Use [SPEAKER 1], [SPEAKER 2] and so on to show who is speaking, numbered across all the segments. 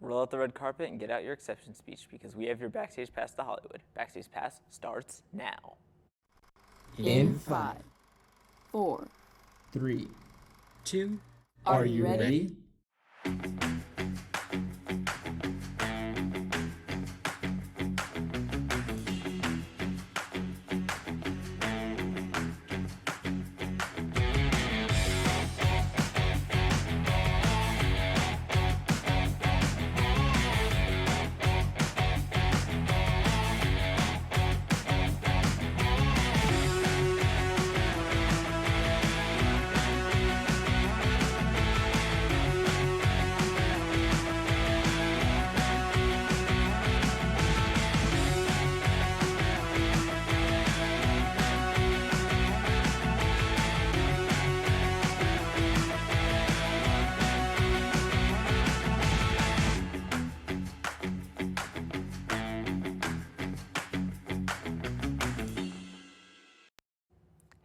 [SPEAKER 1] roll out the red carpet and get out your acceptance speech because we have your Backstage Pass to Hollywood. Backstage Pass starts now.
[SPEAKER 2] In 5, 4,
[SPEAKER 3] 3, 2,
[SPEAKER 2] are you ready?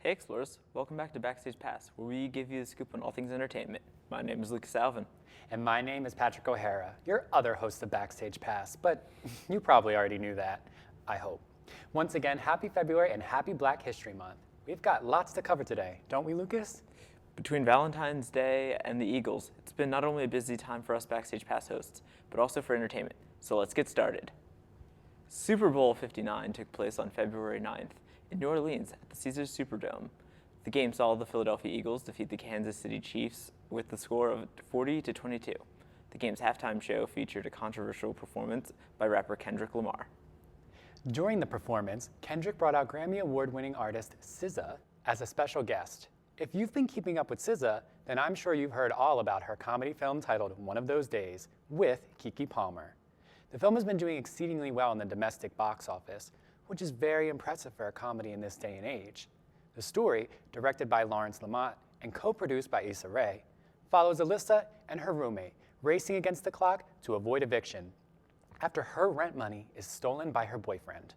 [SPEAKER 1] Hey Explorers, welcome back to Backstage Pass, where we give you the scoop on all things entertainment. My name is Lucas Alvin.
[SPEAKER 4] And my name is Patrick O'Hara, your other host of Backstage Pass, but you probably already knew that, I hope. Once again, happy February and happy Black History Month. We've got lots to cover today, don't we, Lucas?
[SPEAKER 1] Between Valentine's Day and the Eagles, it's been not only a busy time for us Backstage Pass hosts, but also for entertainment. So let's get started. Super Bowl 59 took place on February 9th in New Orleans at the Caesars Superdome. The game saw the Philadelphia Eagles defeat the Kansas City Chiefs with the score of 40-22. The game's halftime show featured a controversial performance by rapper Kendrick Lamar.
[SPEAKER 4] During the performance, Kendrick brought out Grammy Award-winning artist SZA as a special guest. If you've been keeping up with SZA, then I'm sure you've heard all about her comedy film titled One of Those Days with Keke Palmer. The film has been doing exceedingly well in the domestic box office, which is very impressive for a comedy in this day and age. The story, directed by Lawrence Lamont and co-produced by Issa Rae, follows Alyssa and her roommate racing against the clock to avoid eviction after her rent money is stolen by her boyfriend.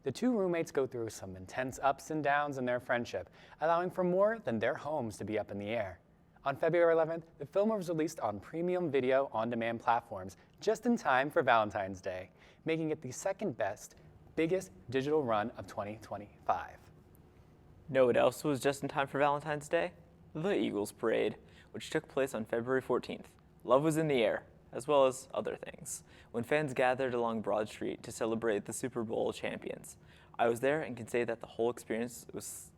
[SPEAKER 4] The two roommates go through some intense ups and downs in their friendship, allowing for more than their homes to be up in the air. On February 11th, the film was released on premium video on-demand platforms just in time for Valentine's Day, making it the second best, biggest digital run of 2025.
[SPEAKER 1] Know what else was just in time for Valentine's Day? The Eagles Parade, which took place on February 14th. Love was in the air, as well as other things, when fans gathered along Broad Street to celebrate the Super Bowl champions. I was there and can say that the whole experience was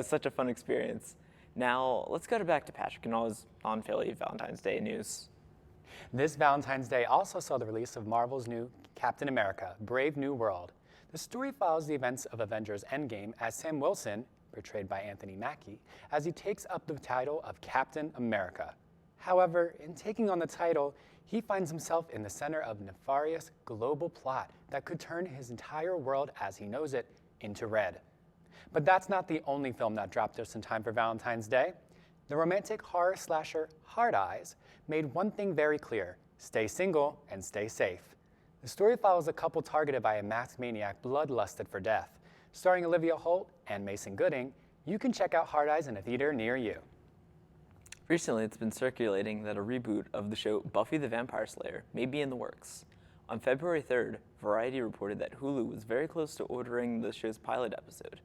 [SPEAKER 1] such a fun experience. Now, let's go back to Patrick and all his non-Philly Valentine's Day news.
[SPEAKER 4] This Valentine's Day also saw the release of Marvel's new Captain America: Brave New World. The story follows the events of Avengers Endgame as Sam Wilson, portrayed by Anthony Mackie, as he takes up the title of Captain America. However, in taking on the title, he finds himself in the center of a nefarious global plot that could turn his entire world as he knows it into red. But that's not the only film that dropped just in time for Valentine's Day. The romantic horror slasher Hard Eyes made one thing very clear: stay single and stay safe. The story follows a couple targeted by a masked maniac bloodlusted for death. Starring Olivia Holt and Mason Gooding, you can check out Hard Eyes in a theater near you.
[SPEAKER 1] Recently, it's been circulating that a reboot of the show Buffy the Vampire Slayer may be in the works. On February 3rd, Variety reported that Hulu was very close to ordering the show's pilot episode.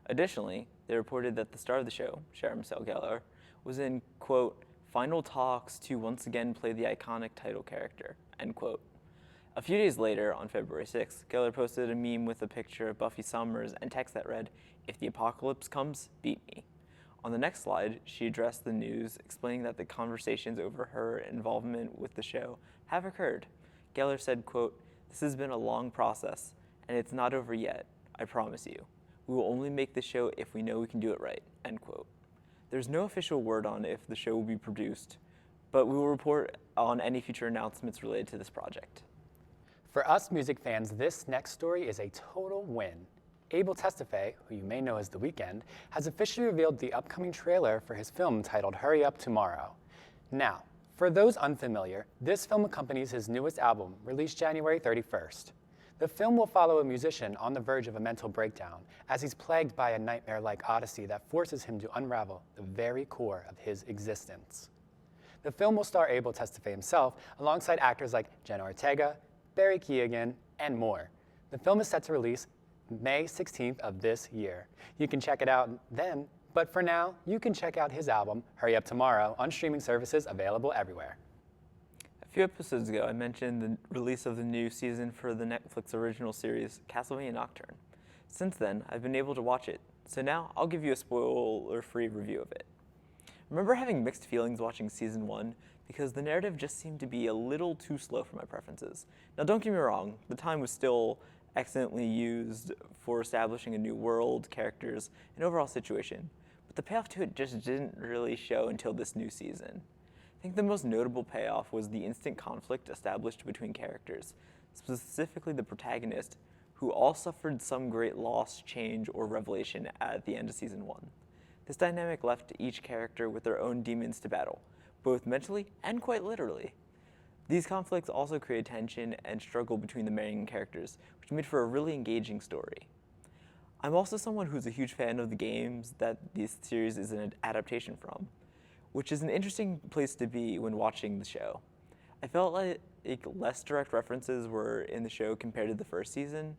[SPEAKER 1] Additionally, they reported that the star of the show, Sarah Michelle Gellar, was in, quote, final talks to once again play the iconic title character, end quote. A few days later, on February 6th, Gellar posted a meme with a picture of Buffy Summers and text that read, "If the apocalypse comes, beat me." On the next slide, she addressed the news, explaining that the conversations over her involvement with the show have occurred. Gellar said, quote, "This has been a long process, and it's not over yet, I promise you. We will only make the show if we know we can do it right," end quote. There's no official word on if the show will be produced, but we will report on any future announcements related to this project.
[SPEAKER 4] For us music fans, this next story is a total win. Abel Tesfaye, who you may know as The Weeknd, has officially revealed the upcoming trailer for his film titled Hurry Up Tomorrow. Now, for those unfamiliar, this film accompanies his newest album, released January 31st. The film will follow a musician on the verge of a mental breakdown as he's plagued by a nightmare-like odyssey that forces him to unravel the very core of his existence. The film will star Abel Tesfaye himself, alongside actors like Jenna Ortega, Barry Keoghan, and more. The film is set to release May 16th of this year. You can check it out then, but for now, you can check out his album, Hurry Up Tomorrow, on streaming services available everywhere.
[SPEAKER 1] A few episodes ago, I mentioned the release of the new season for the Netflix original series, Castlevania Nocturne. Since then, I've been able to watch it, so now I'll give you a spoiler-free review of it. I remember having mixed feelings watching season 1 because the narrative just seemed to be a little too slow for my preferences. Now don't get me wrong, the time was still excellently used for establishing a new world, characters, and overall situation, but the payoff to it just didn't really show until this new season. I think the most notable payoff was the instant conflict established between characters, specifically the protagonist, who all suffered some great loss, change, or revelation at the end of season 1. This dynamic left each character with their own demons to battle, both mentally and quite literally. These conflicts also create tension and struggle between the main characters, which made for a really engaging story. I'm also someone who's a huge fan of the games that this series is an adaptation from, which is an interesting place to be when watching the show. I felt like less direct references were in the show compared to the first season,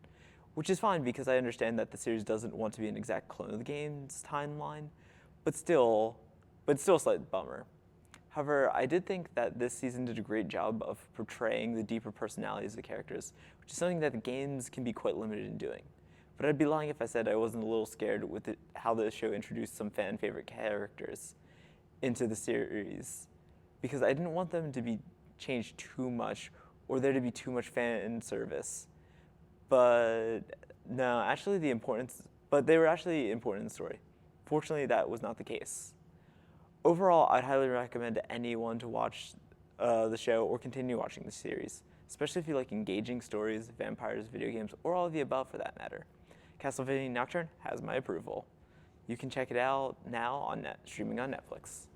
[SPEAKER 1] which is fine because I understand that the series doesn't want to be an exact clone of the game's timeline, but still a slight bummer. However, I did think that this season did a great job of portraying the deeper personalities of the characters, which is something that the games can be quite limited in doing. But I'd be lying if I said I wasn't a little scared with how the show introduced some fan favorite characters into the series, because I didn't want them to be changed too much or there to be too much fan service. But no, actually they were actually important in the story. Fortunately, that was not the case. Overall, I'd highly recommend to anyone to watch the show or continue watching the series, especially if you like engaging stories, vampires, video games, or all of the above for that matter. Castlevania Nocturne has my approval. You can check it out now streaming on Netflix.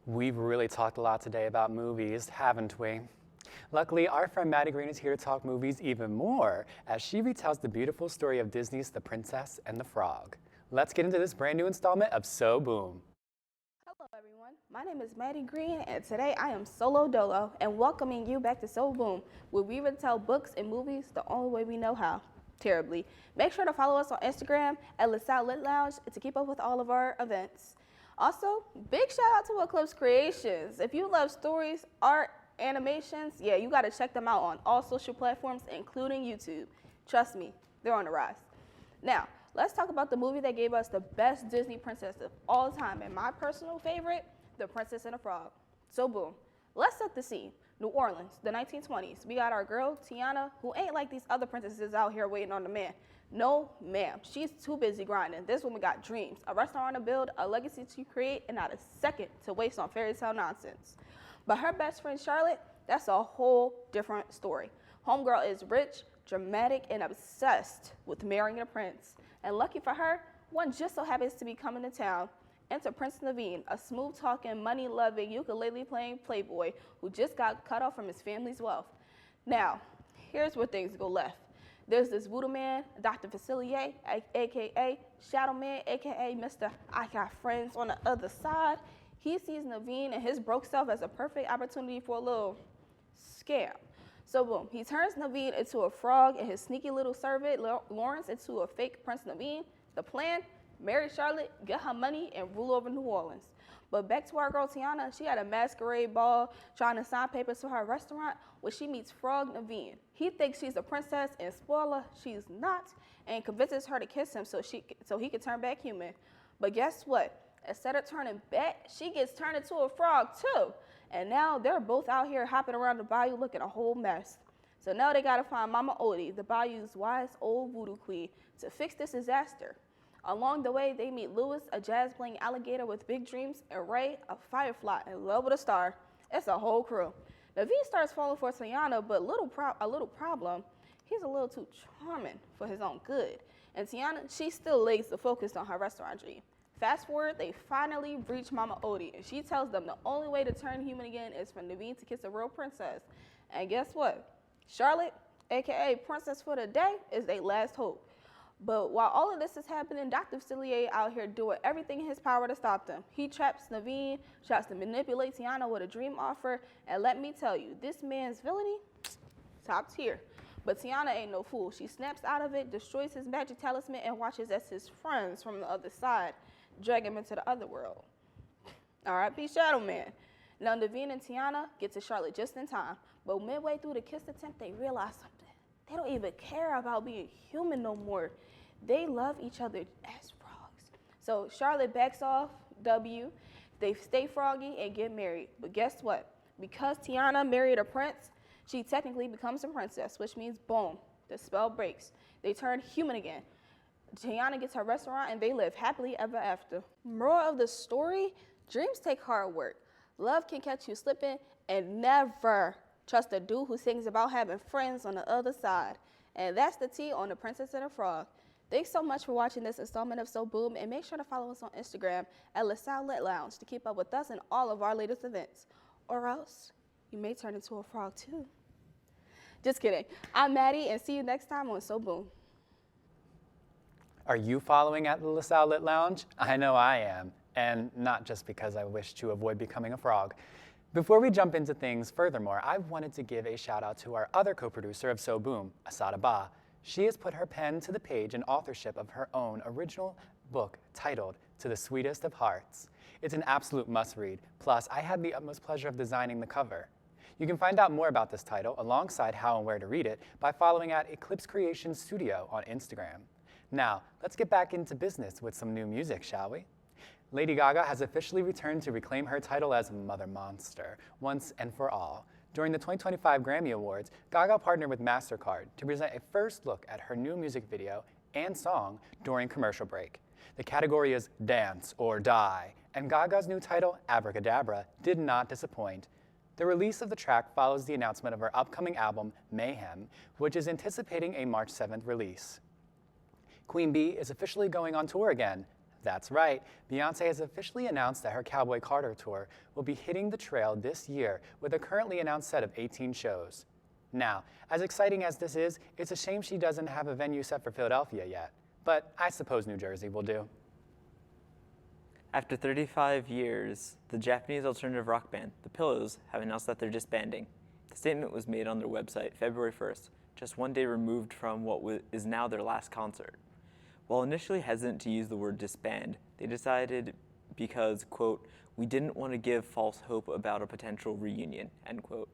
[SPEAKER 4] We've really talked a lot today about movies, haven't we? Luckily, our friend Maddie Green is here to talk movies even more, as she retells the beautiful story of Disney's The Princess and the Frog. Let's get into this brand new installment of So Boom.
[SPEAKER 5] Hello everyone, my name is Maddie Green and today I am solo dolo and welcoming you back to So Boom, where we retell books and movies the only way we know how, terribly. Make sure to follow us on Instagram at LaSalle Lit Lounge to keep up with all of our events. Also, big shout out to Eclipse Creations. If you love stories, art, animations, yeah, you gotta check them out on all social platforms, including YouTube. Trust me, they're on the rise. Now, let's talk about the movie that gave us the best Disney princess of all time, and my personal favorite, The Princess and the Frog. So boom, let's set the scene. New Orleans, the 1920s. We got our girl, Tiana, who ain't like these other princesses out here waiting on the man. No, ma'am, she's too busy grinding. This woman got dreams, a restaurant to build, a legacy to create, and not a second to waste on fairy tale nonsense. But her best friend, Charlotte, that's a whole different story. Homegirl is rich, dramatic, and obsessed with marrying a prince. And lucky for her, one just so happens to be coming to town. Enter Prince Naveen, a smooth-talking, money-loving, ukulele-playing playboy who just got cut off from his family's wealth. Now, here's where things go left. There's this voodoo man, Dr. Facilier, a.k.a. Shadow Man, a.k.a. Mr. I Got Friends on the other side. He sees Naveen and his broke self as a perfect opportunity for a little scam. So boom, he turns Naveen into a frog and his sneaky little servant, Lawrence, into a fake Prince Naveen. The plan? Marry Charlotte, get her money, and rule over New Orleans. But back to our girl Tiana, she had a masquerade ball trying to sign papers for her restaurant where she meets Frog Naveen. He thinks she's a princess, and spoiler, she's not, and convinces her to kiss him so he can turn back human. But guess what? Instead of turning back, she gets turned into a frog too. And now they're both out here hopping around the bayou looking a whole mess. So now they gotta find Mama Odie, the bayou's wise old voodoo queen, to fix this disaster. Along the way, they meet Lewis, a jazz-playing alligator with big dreams, and Ray, a firefly in love with a star. It's a whole crew. Naveen starts falling for Tiana, but a little problem, he's a little too charming for his own good. And Tiana, she still lays the focus on her restaurant dream. Fast forward, they finally reach Mama Odie, and she tells them the only way to turn human again is for Naveen to kiss a real princess. And guess what? Charlotte, aka Princess for the Day, is their last hope. But while all of this is happening, Dr. Facilier out here doing everything in his power to stop them. He traps Naveen, tries to manipulate Tiana with a dream offer, and let me tell you, this man's villainy, top tier. But Tiana ain't no fool. She snaps out of it, destroys his magic talisman, and watches as his friends from the other side drag him into the other world. R.I.P. Shadow Man. Now, Naveen and Tiana get to Charlotte just in time, but midway through the kiss attempt, they realize something. They don't even care about being human no more. They love each other as frogs. So Charlotte backs off, W. They stay froggy and get married. But guess what? Because Tiana married a prince, she technically becomes a princess, which means boom, the spell breaks. They turn human again. Tiana gets her restaurant and they live happily ever after. Moral of the story, dreams take hard work. Love can catch you slipping, and never trust a dude who sings about having friends on the other side. And that's the tea on The Princess and the Frog. Thanks so much for watching this installment of So Boom, and make sure to follow us on Instagram at LaSalle Lit Lounge to keep up with us and all of our latest events. Or else, you may turn into a frog too. Just kidding. I'm Maddie, and see you next time on So Boom.
[SPEAKER 4] Are you following at the LaSalle Lit Lounge? I know I am, and not just because I wish to avoid becoming a frog. Before we jump into things furthermore, I wanted to give a shout out to our other co-producer of So Boom, Asada Ba. She has put her pen to the page in authorship of her own original book titled To the Sweetest of Hearts. It's an absolute must-read, plus I had the utmost pleasure of designing the cover. You can find out more about this title alongside how and where to read it by following at Eclipse Creation Studio on Instagram. Now, let's get back into business with some new music, shall we? Lady Gaga has officially returned to reclaim her title as Mother Monster, once and for all. During the 2025 Grammy Awards, Gaga partnered with MasterCard to present a first look at her new music video and song during commercial break. The category is Dance or Die, and Gaga's new title, Abracadabra, did not disappoint. The release of the track follows the announcement of her upcoming album, Mayhem, which is anticipating a March 7th release. Queen Bee is officially going on tour again. That's right, Beyoncé has officially announced that her Cowboy Carter tour will be hitting the trail this year with a currently announced set of 18 shows. Now, as exciting as this is, it's a shame she doesn't have a venue set for Philadelphia yet, but I suppose New Jersey will do.
[SPEAKER 1] After 35 years, the Japanese alternative rock band, The Pillows, have announced that they're disbanding. The statement was made on their website February 1st, just one day removed from what is now their last concert. While initially hesitant to use the word disband, they decided because, quote, we didn't want to give false hope about a potential reunion, end quote.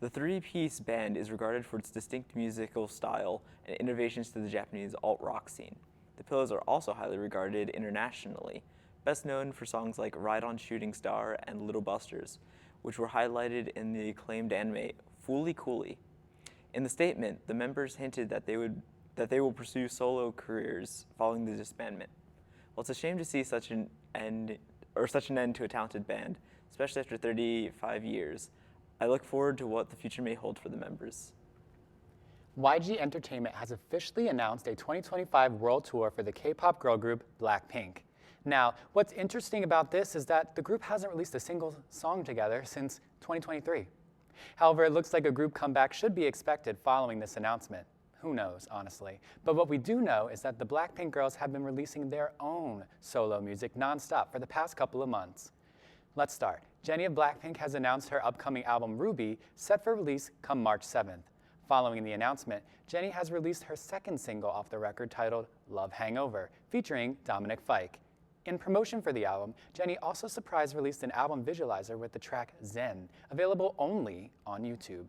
[SPEAKER 1] The three-piece band is regarded for its distinct musical style and innovations to the Japanese alt-rock scene. The Pillows are also highly regarded internationally, best known for songs like Ride on Shooting Star and Little Busters, which were highlighted in the acclaimed anime Fooly Cooly. In the statement, the members hinted that they will pursue solo careers following the disbandment. Well, it's a shame to see such an end to a talented band, especially after 35 years. I look forward to what the future may hold for the members.
[SPEAKER 4] YG Entertainment has officially announced a 2025 world tour for the K-pop girl group Blackpink. Now, what's interesting about this is that the group hasn't released a single song together since 2023. However, it looks like a group comeback should be expected following this announcement. Who knows, honestly. But what we do know is that the Blackpink girls have been releasing their own solo music nonstop for the past couple of months. Let's start. Jennie of Blackpink has announced her upcoming album Ruby, set for release come March 7th. Following the announcement, Jennie has released her second single off the record titled Love Hangover, featuring Dominic Fike. In promotion for the album, Jennie also surprise released an album visualizer with the track Zen, available only on YouTube.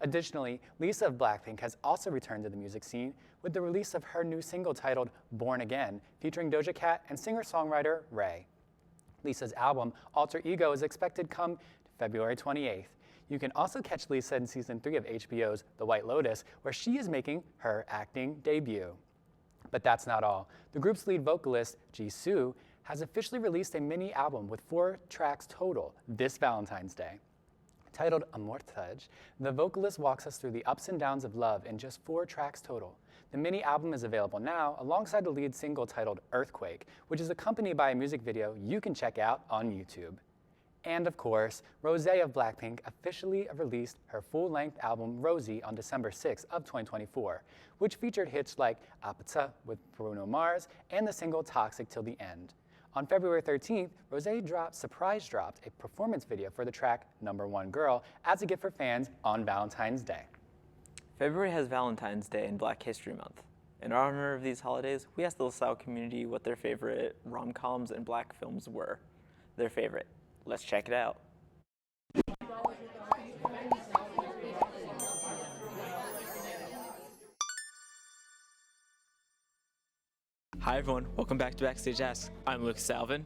[SPEAKER 4] Additionally, Lisa of Blackpink has also returned to the music scene with the release of her new single titled Born Again, featuring Doja Cat and singer-songwriter Ray. Lisa's album, Alter Ego, is expected come February 28th. You can also catch Lisa in Season 3 of HBO's The White Lotus, where she is making her acting debut. But that's not all. The group's lead vocalist, Jisoo, has officially released a mini album with 4 tracks total this Valentine's Day. Titled Amortage, the vocalist walks us through the ups and downs of love in just 4 tracks total. The mini album is available now alongside the lead single titled Earthquake, which is accompanied by a music video you can check out on YouTube. And of course, Rosé of Blackpink officially released her full-length album Rosie on December 6th of 2024, which featured hits like Apata with Bruno Mars and the single Toxic Till the End. On February 13th, Rosé surprise dropped a performance video for the track Number One Girl as a gift for fans on Valentine's Day.
[SPEAKER 1] February has Valentine's Day and Black History Month. In honor of these holidays, we asked the LaSalle community what their favorite rom-coms and black films were. Their favorite. Let's check it out. Hi everyone, welcome back to Backstage Pass. I'm Lucas Alvin.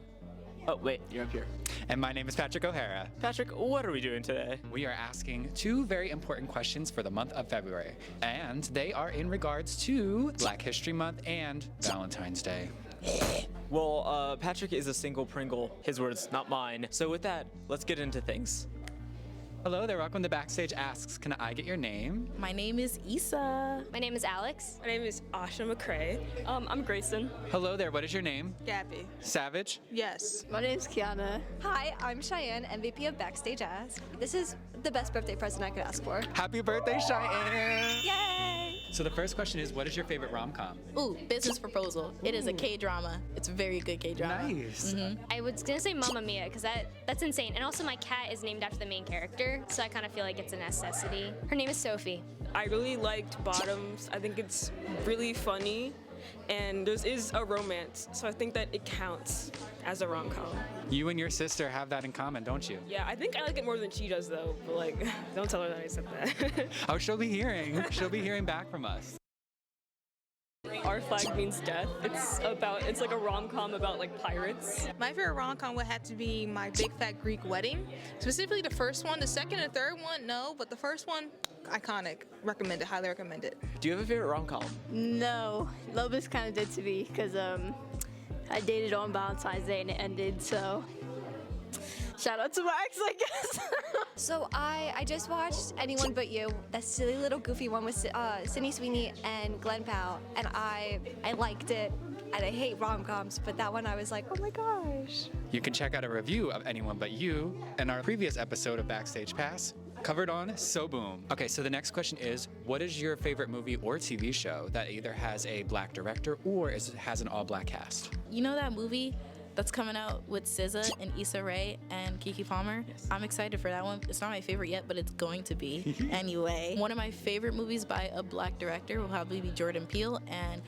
[SPEAKER 1] Oh wait, you're up here.
[SPEAKER 4] And my name is Patrick O'Hara.
[SPEAKER 1] Patrick, what are we doing today?
[SPEAKER 4] We are asking two very important questions for the month of February, and they are in regards to Black History Month and Valentine's Day.
[SPEAKER 1] Well, Patrick is a single Pringle. His words, not mine. So with that, let's get into things.
[SPEAKER 4] Hello there, welcome to Backstage Asks. Can I get your name?
[SPEAKER 6] My name is Issa.
[SPEAKER 7] My name is Alex.
[SPEAKER 8] My name is Asha McCrae. I'm Grayson.
[SPEAKER 4] Hello there, what is your name?
[SPEAKER 8] Gabby.
[SPEAKER 4] Savage?
[SPEAKER 8] Yes.
[SPEAKER 6] My name's Kiana.
[SPEAKER 7] Hi, I'm Cheyenne, MVP of Backstage Ask. This is the best birthday present I could ask for.
[SPEAKER 4] Happy birthday, Cheyenne!
[SPEAKER 7] Yay!
[SPEAKER 4] So the first question is, what is your favorite rom-com?
[SPEAKER 6] Ooh, Business Proposal. It is a K-drama. It's a very good K-drama.
[SPEAKER 4] Nice.
[SPEAKER 7] I was gonna say Mamma Mia, because that's insane. And also my cat is named after the main character, so I kind of feel like it's a necessity. Her name is Sophie.
[SPEAKER 8] I really liked Bottoms. I think it's really funny, and there is a romance, so I think that it counts as a rom-com.
[SPEAKER 4] You and your sister have that in common, don't you?
[SPEAKER 8] Yeah, I think I like it more than she does, though. But like, don't tell her that I said that.
[SPEAKER 4] Oh, she'll be hearing. She'll be hearing back from us.
[SPEAKER 8] Our Flag Means Death. It's like a rom-com about like pirates.
[SPEAKER 9] My favorite rom-com would have to be My Big Fat Greek Wedding. Specifically the first one. The second and third one, no, but the first one, iconic. Recommend it, highly recommend it.
[SPEAKER 1] Do you have a favorite rom-com?
[SPEAKER 6] No, Love is kind of dead to me because I dated on Valentine's Day and it ended, so shout out to my ex, I guess.
[SPEAKER 7] So I just watched Anyone But You, that silly little goofy one with Sydney Sweeney and Glenn Powell, and I liked it. And I hate rom-coms, but that one I was like, oh my gosh.
[SPEAKER 4] You can check out a review of Anyone But You in our previous episode of Backstage Pass, covered on So Boom. Okay, so the next question is, what is your favorite movie or TV show that either has a black director or has an all-black cast?
[SPEAKER 6] You know that movie that's coming out with SZA and Issa Rae and Keke Palmer? Yes. I'm excited for that one. It's not my favorite yet, but it's going to be. Anyway, one of my favorite movies by a black director will probably be Jordan Peele, and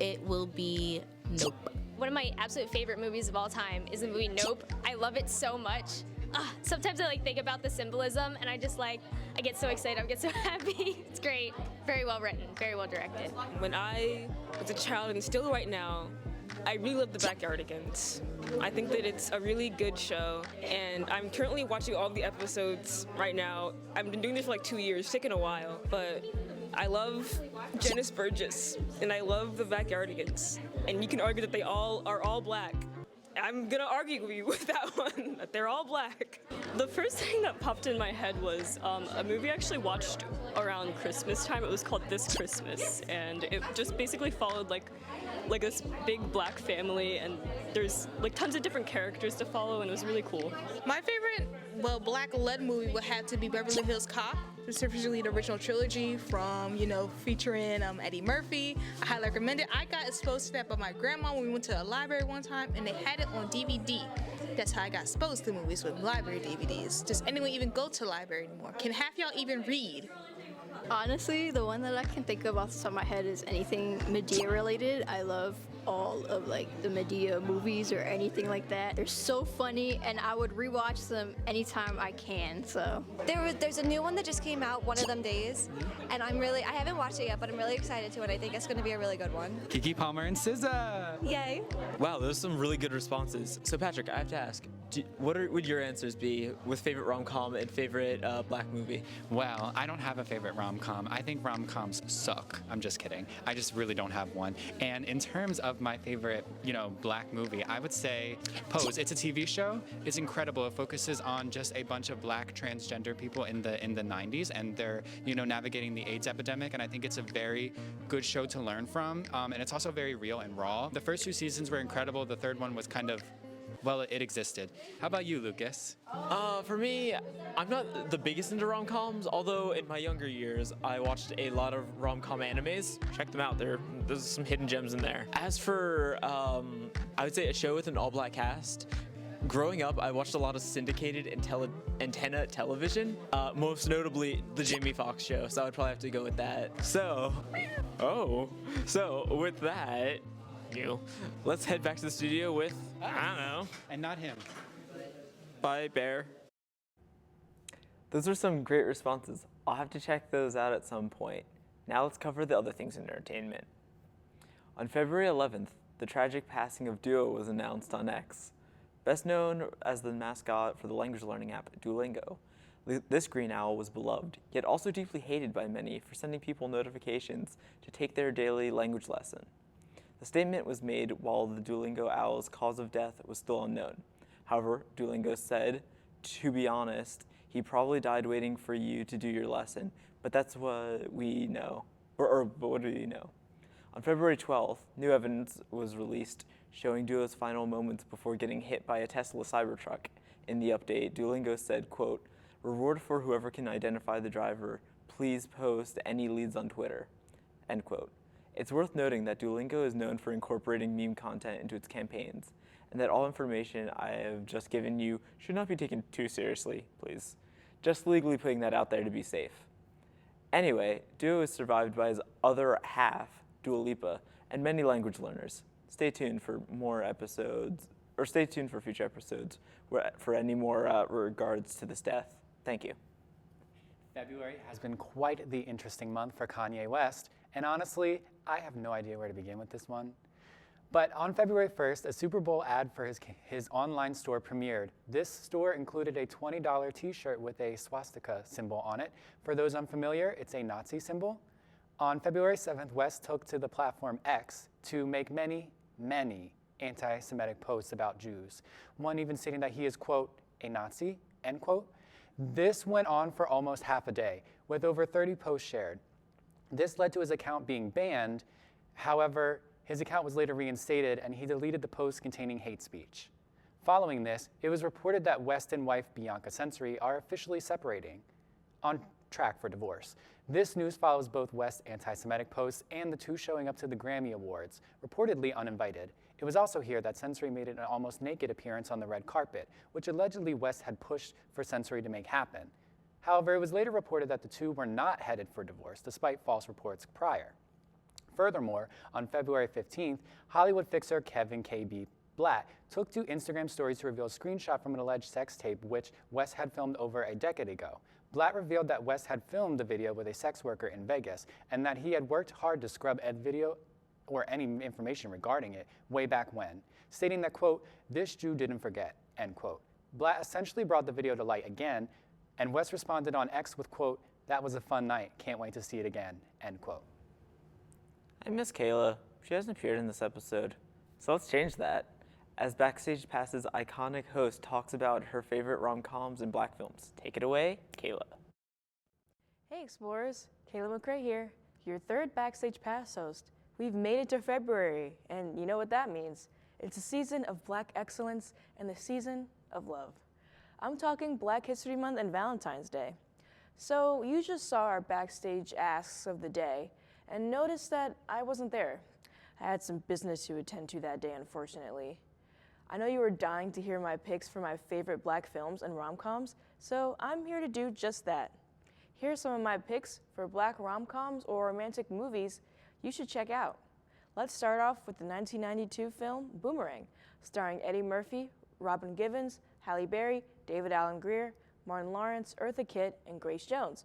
[SPEAKER 6] it will be Nope.
[SPEAKER 7] One of my absolute favorite movies of all time is the movie Nope. I love it so much. Sometimes I think about the symbolism and I get so excited, I get so happy. It's great. Very well written, very well directed.
[SPEAKER 8] When I was a child and still right now, I really love The Backyardigans. I think that it's a really good show, and I'm currently watching all the episodes right now. I've been doing this for like 2 years, it's taken a while, but I love Janice Burgess, and I love The Backyardigans. And you can argue that they all are all black. I'm gonna argue with you with that one, that they're all black. The first thing that popped in my head was a movie I actually watched around Christmas time. It was called This Christmas, and it just basically followed like this big black family, and there's like tons of different characters to follow, and it was really cool.
[SPEAKER 9] My favorite, black-led movie would have to be Beverly Hills Cop, specifically the original trilogy from, featuring Eddie Murphy. I highly recommend it. I got exposed to that by my grandma when we went to a library one time, and they had it on DVD. That's how I got exposed to movies, with library DVDs. Does anyone even go to the library anymore? Can half y'all even read?
[SPEAKER 6] Honestly, the one that I can think of off the top of my head is anything Medea related. I love all of the Medea movies or anything like that. They're so funny, and I would rewatch them anytime I can. So
[SPEAKER 7] there's a new one that just came out one of them days, and I haven't watched it yet, but I'm really excited to, and I think it's going to be a really good one.
[SPEAKER 4] Keke Palmer and SZA.
[SPEAKER 7] Yay!
[SPEAKER 1] Wow, those are some really good responses. So Patrick, I have to ask, what would your answers be with favorite rom-com and favorite black movie?
[SPEAKER 4] Well, I don't have a favorite rom-com. I think rom-coms suck. I'm just kidding. I just really don't have one. And in terms of my favorite, black movie, I would say Pose. It's a TV show. It's incredible. It focuses on just a bunch of black transgender people in the 90s, and they're, navigating the AIDS epidemic. And I think it's a very good show to learn from. And it's also very real and raw. The first 2 seasons were incredible. The third one was kind of well, it existed. How about you, Lucas?
[SPEAKER 1] For me, I'm not the biggest into rom-coms, although in my younger years, I watched a lot of rom-com animes. Check them out, there's some hidden gems in there. As for, I would say a show with an all-black cast, growing up, I watched a lot of syndicated antenna television, most notably the Jamie Foxx show, so I'd probably have to go with that. So with that, let's head back to the studio with, I don't know.
[SPEAKER 4] And not him.
[SPEAKER 1] Bye, Bear. Those are some great responses. I'll have to check those out at some point. Now let's cover the other things in entertainment. On February 11th, the tragic passing of Duo was announced on X. Best known as the mascot for the language learning app Duolingo, this green owl was beloved, yet also deeply hated by many for sending people notifications to take their daily language lesson. The statement was made while the Duolingo owl's cause of death was still unknown. However, Duolingo said, to be honest, he probably died waiting for you to do your lesson, but that's what we know. But what do you know? On February 12th, new evidence was released showing Duo's final moments before getting hit by a Tesla Cybertruck. In the update, Duolingo said, quote, "Reward for whoever can identify the driver. Please post any leads on Twitter," end quote. It's worth noting that Duolingo is known for incorporating meme content into its campaigns, and that all information I have just given you should not be taken too seriously, please. Just legally putting that out there to be safe. Anyway, Duo is survived by his other half, Dua Lipa, and many language learners. Stay tuned for more episodes, or stay tuned for future episodes for any more regards to this death. Thank you.
[SPEAKER 4] February has been quite the interesting month for Kanye West, and honestly, I have no idea where to begin with this one. But on February 1st, a Super Bowl ad for his online store premiered. This store included a $20 t-shirt with a swastika symbol on it. For those unfamiliar, it's a Nazi symbol. On February 7th, West took to the platform X to make many anti-Semitic posts about Jews. One even stating that he is, quote, a Nazi, end quote. This went on for almost half a day, with over 30 posts shared. This led to his account being banned. However, his account was later reinstated, and he deleted the posts containing hate speech. Following this, it was reported that West and wife Bianca Sensory are officially separating, on track for divorce. This news follows both West's anti-Semitic posts and the two showing up to the Grammy Awards, reportedly uninvited. It was also here that Sensory made an almost naked appearance on the red carpet, which allegedly West had pushed for Sensory to make happen. However, it was later reported that the two were not headed for divorce, despite false reports prior. Furthermore, on February 15th, Hollywood fixer Kevin K.B. Blatt took to Instagram stories to reveal a screenshot from an alleged sex tape which West had filmed over a decade ago. Blatt revealed that West had filmed the video with a sex worker in Vegas and that he had worked hard to scrub Ed video or any information regarding it way back when, stating that, quote, "This Jew didn't forget," end quote. Blatt essentially brought the video to light again, and West responded on X with, quote, "That was a fun night, can't wait to see it again," end quote.
[SPEAKER 1] I miss Kayla. She hasn't appeared in this episode, so let's change that. As Backstage Pass's iconic host talks about her favorite rom-coms and black films. Take it away, Kayla.
[SPEAKER 10] Hey Explorers, Kayla McRae here, your third Backstage Pass host. We've made it to February, and you know what that means. It's a season of Black excellence and the season of love. I'm talking Black History Month and Valentine's Day. So you just saw our Backstage Asks of the day, and noticed that I wasn't there. I had some business to attend to that day, unfortunately. I know you were dying to hear my picks for my favorite black films and rom-coms, so I'm here to do just that. Here are some of my picks for black rom-coms or romantic movies you should check out. Let's start off with the 1992 film Boomerang, starring Eddie Murphy, Robin Givens, Halle Berry, David Alan Grier, Martin Lawrence, Eartha Kitt, and Grace Jones.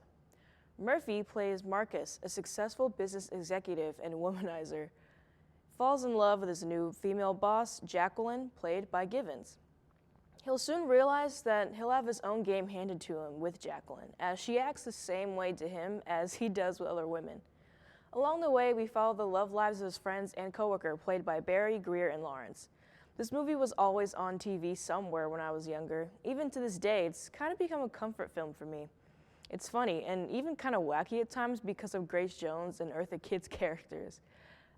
[SPEAKER 10] Murphy plays Marcus, a successful business executive and womanizer. Falls in love with his new female boss, Jacqueline, played by Givens. He'll soon realize that he'll have his own game handed to him with Jacqueline, as she acts the same way to him as he does with other women. Along the way, we follow the love lives of his friends and coworker, played by Barry, Grier, and Lawrence. This movie was always on TV somewhere when I was younger. Even to this day, it's kind of become a comfort film for me. It's funny and even kind of wacky at times because of Grace Jones and Eartha Kitt's characters.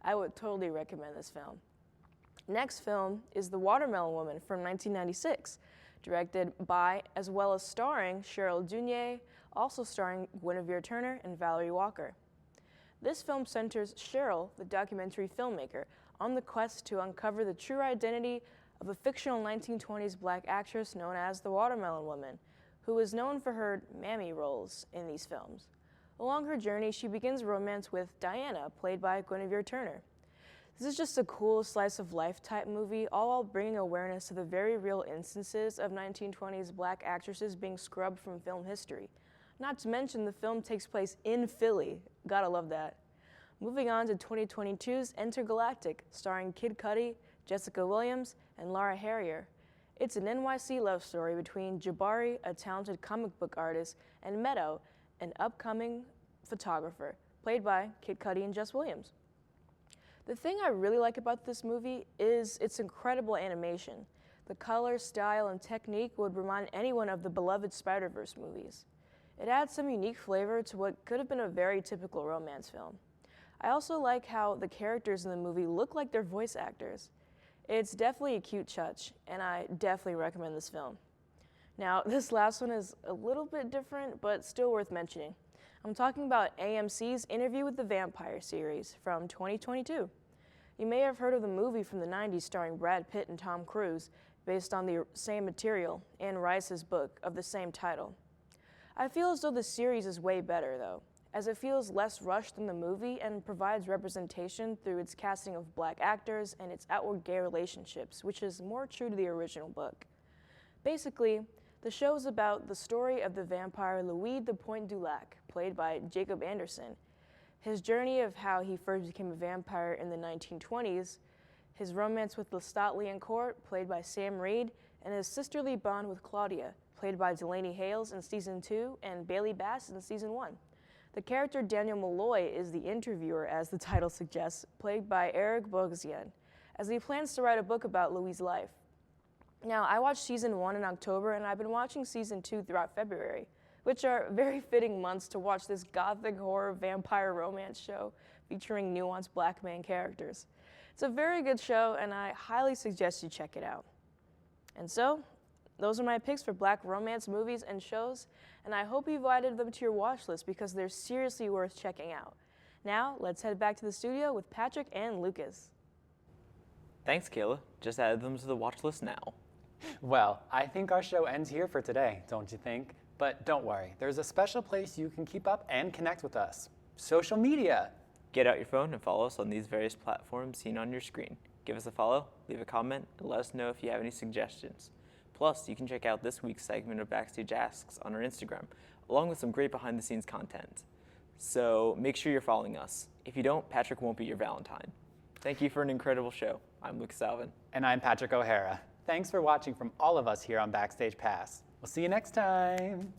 [SPEAKER 10] I would totally recommend this film. Next film is The Watermelon Woman from 1996, directed by as well as starring Cheryl Dunye, also starring Guinevere Turner and Valerie Walker. This film centers Cheryl, the documentary filmmaker, on the quest to uncover the true identity of a fictional 1920s black actress known as the Watermelon Woman, who is known for her mammy roles in these films. Along her journey, she begins romance with Diana, played by Guinevere Turner. This is just a cool slice of life type movie, all while bringing awareness to the very real instances of 1920s black actresses being scrubbed from film history. Not to mention the film takes place in Philly. Gotta love that. Moving on to 2022's Intergalactic, starring Kid Cudi, Jessica Williams, and Laura Harrier. It's an NYC love story between Jabari, a talented comic book artist, and Meadow, an upcoming photographer, played by Kid Cudi and Jess Williams. The thing I really like about this movie is its incredible animation. The color, style, and technique would remind anyone of the beloved Spider-Verse movies. It adds some unique flavor to what could have been a very typical romance film. I also like how the characters in the movie look like they're voice actors. It's definitely a cute touch, and I definitely recommend this film. Now, this last one is a little bit different, but still worth mentioning. I'm talking about AMC's Interview with the Vampire series from 2022. You may have heard of the movie from the 90s starring Brad Pitt and Tom Cruise, based on the same material, Anne Rice's book of the same title. I feel as though the series is way better, though, as it feels less rushed than the movie and provides representation through its casting of black actors and its outward gay relationships, which is more true to the original book. Basically, the show is about the story of the vampire Louis de Pointe du Lac, played by Jacob Anderson, his journey of how he first became a vampire in the 1920s, his romance with Lestat Liancourt, played by Sam Reed, and his sisterly bond with Claudia, played by Delaney Hales in Season 2 and Bailey Bass in Season 1. The character Daniel Malloy is the interviewer, as the title suggests, played by Eric Bogosian, as he plans to write a book about Louis' life. Now, I watched Season 1 in October, and I've been watching Season 2 throughout February, which are very fitting months to watch this gothic horror vampire romance show featuring nuanced black man characters. It's a very good show, and I highly suggest you check it out. And so, those are my picks for black romance movies and shows, and I hope you've added them to your watch list because they're seriously worth checking out. Now, let's head back to the studio with Patrick and Lucas.
[SPEAKER 1] Thanks, Kayla. Just added them to the watch list now.
[SPEAKER 4] Well, I think our show ends here for today, don't you think? But don't worry, there's a special place you can keep up and connect with us. Social media.
[SPEAKER 1] Get out your phone and follow us on these various platforms seen on your screen. Give us a follow, leave a comment, and let us know if you have any suggestions. Plus, you can check out this week's segment of Backstage Asks on our Instagram, along with some great behind-the-scenes content. So make sure you're following us. If you don't, Patrick won't be your Valentine. Thank you for an incredible show. I'm Lucas Alvin.
[SPEAKER 4] And I'm Patrick O'Hara. Thanks for watching from all of us here on Backstage Pass. We'll see you next time.